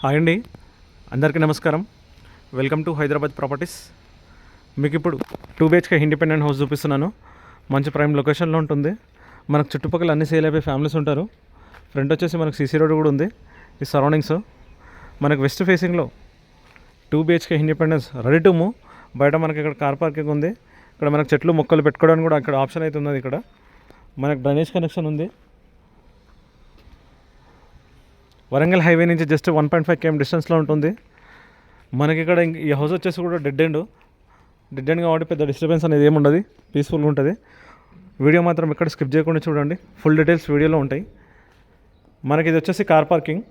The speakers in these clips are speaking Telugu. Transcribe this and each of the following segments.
హాయ్ అండి, అందరికీ నమస్కారం. Welcome to Hyderabad properties. మీకు ఇప్పుడు 2 BHK ఇండిపెండెంట్ హౌస్ చూపిస్తున్నాను. మంచి ప్రైమ్ లొకేషన్లో ఉంటుంది. మనకు చుట్టుపక్కల అన్ని సేల్ అయిపోయి ఫ్యామిలీస్ ఉంటారు. ఫ్రంట్ వచ్చేసి మనకు సీసీ రోడ్ కూడా ఉంది. ఈ సరౌండింగ్స్ మనకు వెస్ట్ ఫేసింగ్లో 2 BHK independence ready to move. బయట మనకి ఇక్కడ కార్ పార్కింగ్ ఉంది. ఇక్కడ మనకు చెట్లు మొక్కలు పెట్టుకోవడానికి కూడా ఇక్కడ ఆప్షన్ అయితే ఉన్నది. ఇక్కడ మనకు డ్రైనేజ్ కనెక్షన్ ఉంది. వరంగల్ హైవే నుంచి జస్ట్ 1.5 km డిస్టెన్స్లో ఉంటుంది. మనకి ఇక్కడ ఈ హౌస్ వచ్చేసి కూడా డెడ్ ఎండ్ కాబట్టి పెద్ద డిస్టర్బెన్స్ అనేది ఏముండదు, పీస్ఫుల్గా ఉంటుంది. వీడియో మాత్రం ఎక్కడ స్కిప్ చేయకుండా చూడండి, ఫుల్ డీటెయిల్స్ వీడియోలో ఉంటాయి. మనకి ఇది వచ్చేసి కార్ పార్కింగ్.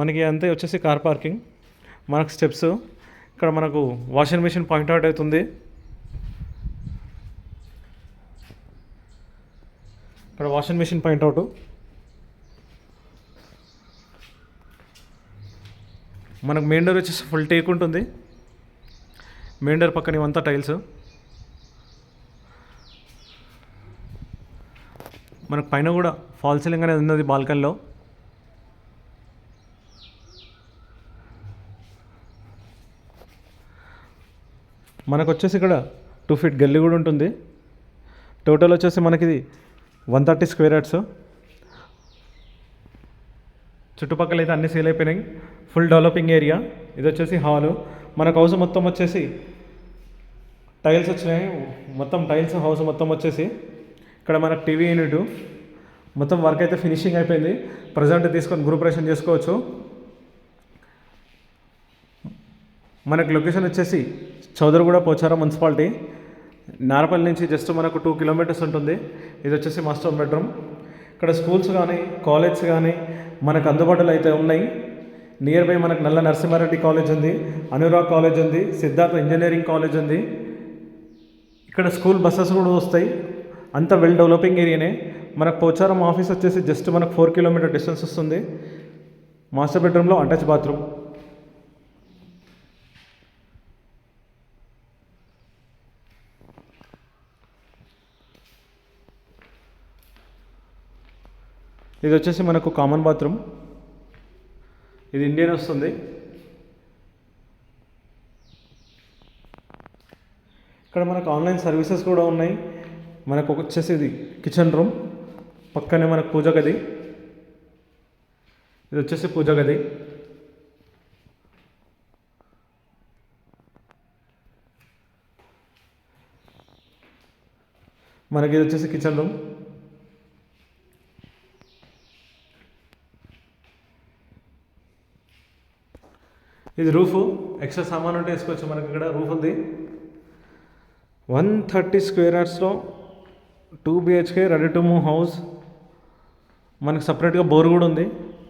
మనకి అంతే వచ్చేసి కార్ పార్కింగ్. మనకు స్టెప్స్, ఇక్కడ మనకు వాషింగ్ మిషన్ పాయింట్ అవుట్ అవుతుంది. ఇక్కడ వాషింగ్ మిషన్ పాయింట్ అవుట్. మనకు మెయిన్ డోర్ వచ్చేసి ఫుల్ టేక్ ఉంటుంది. మెయిన్ డోర్ పక్కన ఇవంతా టైల్స్. మనకు పైన కూడా ఫాల్ సీలింగ్ అనేది ఉన్నది బాల్కనీలో. మనకు వచ్చేసి ఇక్కడ 2 feet గల్లీ కూడా ఉంటుంది. టోటల్ వచ్చేసి మనకి ఇది 130 square yards. చుట్టుపక్కల అయితే అన్ని సేల్ అయిపోయినాయి. Full developing area. ఇది వచ్చేసి హాలు. మనకు హౌస్ మొత్తం వచ్చేసి టైల్స్ వచ్చినాయి. మొత్తం టైల్స్ హౌస్ మొత్తం వచ్చేసి ఇక్కడ మనకు టీవీ యూనిట్ మొత్తం వర్క్ అయితే ఫినిషింగ్ అయిపోయింది. ప్రజెంట్ తీసుకొని గృహప్రవేశం చేసుకోవచ్చు. మనకు లొకేషన్ వచ్చేసి చౌదరిగూడ పోచారం మున్సిపాలిటీ. నారపల్లి నుంచి జస్ట్ మనకు 2 kilometers ఉంటుంది. ఇది వచ్చేసి మాస్టర్ బెడ్రూమ్. ఇక్కడ స్కూల్స్ కానీ కాలేజ్ కానీ మనకు అందుబాటులో అయితే ఉన్నాయి. నియర్ బై మనకు నల్ల నరసింహారెడ్డి కాలేజ్ ఉంది, అనురాగ్ కాలేజ్ ఉంది, సిద్ధార్థ ఇంజనీరింగ్ కాలేజ్ ఉంది. ఇక్కడ స్కూల్ బస్సెస్ కూడా వస్తాయి. అంత వెల్ డెవలపింగ్ ఏరియానే. మనకు పోచారం ఆఫీస్ వచ్చేసి జస్ట్ మనకు 4 kilometer డిస్టెన్స్ వస్తుంది. మాస్టర్ బెడ్రూమ్లో అటాచ్ బాత్రూమ్. ఇది వచ్చేసి మనకు కామన్ బాత్రూమ్. ఇది ఇండియన్ వస్తుంది. ఇక్కడ మనకు ఆన్లైన్ సర్వీసెస్ కూడా ఉన్నాయి. మనకు వచ్చేసి ఇది కిచెన్ రూమ్, పక్కనే మనకు పూజ గది. ఇది వచ్చేసి పూజ గది. మనకి ఇది వచ్చేసి కిచెన్ రూమ్. ఇది రూఫ్. ఎక్స్ట్రా సామాన్ ఉంటే వేసుకోవచ్చు. మనకి ఇక్కడ రూఫ్ ఉంది. 130 square yardsలో 2 BHK ready to move house. మనకు సపరేట్గా బోర్ కూడా ఉంది.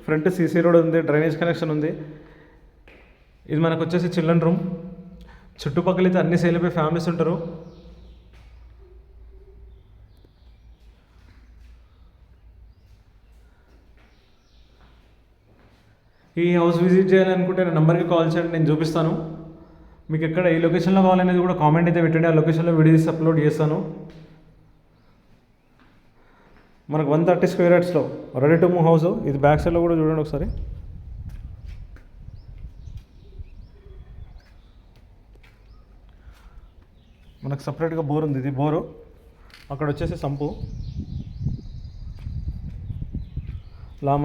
ఫ్రంట్ సీసీ రోడ్ ఉంది, డ్రైనేజ్ కనెక్షన్ ఉంది. ఇది మనకు వచ్చేసి చిల్డ్రన్ రూమ్. చుట్టుపక్కల అయితే అన్ని సేల్ అయిపోయి ఫ్యామిలీస్ ఉంటారు. ఈ హౌస్ విజిట్ చేయాలనుకుంటే నా నెంబర్కి కాల్ చేయండి, నేను చూపిస్తాను. మీకు ఎక్కడ ఏ లొకేషన్లో కావాలనేది కూడా కామెంట్ అయితే పెట్టండి. ఆ లొకేషన్లో వీడియోస్ అప్లోడ్ చేస్తాను. మనకు 130 square yardsలో రెడీ టు మూవ్ హౌస్. ఇది బ్యాక్ సైడ్లో కూడా చూడండి ఒకసారి. మనకు సపరేట్గా బోర్ ఉంది. ఇది బోరు. అక్కడ వచ్చేసి సంపు.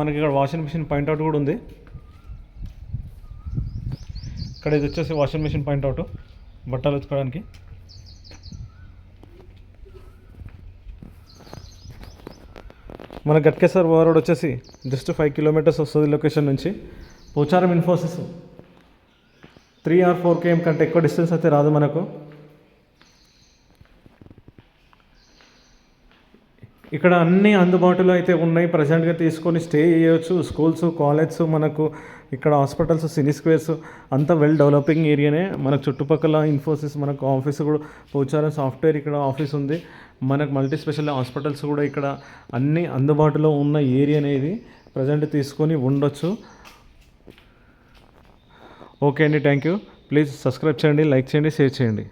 మనకి ఇక్కడ వాషింగ్ మిషన్ పాయింట్ అవుట్ కూడా ఉంది. ఇక్కడ ఇది వచ్చేసి వాషింగ్ మిషన్ పాయింట్ అవుట్, బట్టలు ఉతుకోవడానికి. మన గట్కేసర్ ఓవర్ రోడ్ వచ్చేసి జస్ట్ 5 kilometers వస్తుంది లొకేషన్ నుంచి. పోచారం ఇన్ఫోసిస్ 3 or 4 km కంటే ఎక్కువ డిస్టెన్స్ అయితే రాదు మనకు. ఇక్కడ అన్నీ అందుబాటులో అయితే ఉన్నాయి. ప్రజెంట్గా తీసుకొని స్టే చేయవచ్చు. స్కూల్స్, కాలేజ్స్, మనకు ఇక్కడ హాస్పిటల్స్, సినీ స్క్వేర్స్ అంతా వెల్ డెవలపింగ్ ఏరియానే. మనకు చుట్టుపక్కల ఇన్ఫోసిస్ మనకు ఆఫీస్ కూడా పోచారం సాఫ్ట్వేర్ ఇక్కడ ఆఫీస్ ఉంది. మనకు మల్టీ స్పెషల్ హాస్పిటల్స్ కూడా ఇక్కడ అన్నీ అందుబాటులో ఉన్న ఏరియా అనేది ప్రజెంట్ తీసుకొని ఉండొచ్చు. ఓకే అండి, థ్యాంక్ యూ. ప్లీజ్ సబ్స్క్రైబ్ చేయండి, లైక్ చేయండి, షేర్ చేయండి.